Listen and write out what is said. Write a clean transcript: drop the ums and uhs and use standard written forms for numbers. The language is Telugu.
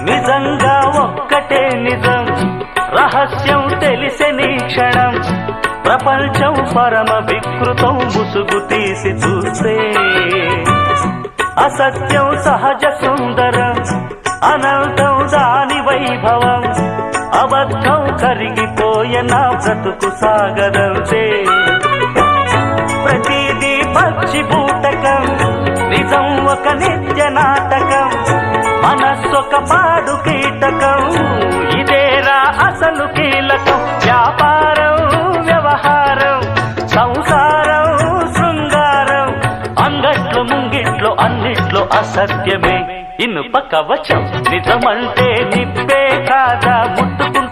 నిజంగా ఒక్కటే నిజం, రహస్యం తెలిసెని క్షణం, ప్రపంచం పరమ వికృతం ముసుగు తీసి చూస్తే. అసత్యం సహజ సుందరం, అనంతం దాని వైభవం, అబద్ధం కరిగిపోయే నా బ్రతుకు సాగరంతే. ప్రతిదీ పచ్చి బూటకం, నిజం ఒక నిత్య నాటకం, మనస్సొక పాడు కీటకం, ఇదేరా అసలు కీలకం. వ్యాపారం వ్యవహారం సంసారం శృంగారం, అంగట్లో ముంగిట్లో అన్నిట్లో అసత్యమే ఇనుప కవచం. నిజమంటే నిప్పే కాదా ముట్టుకు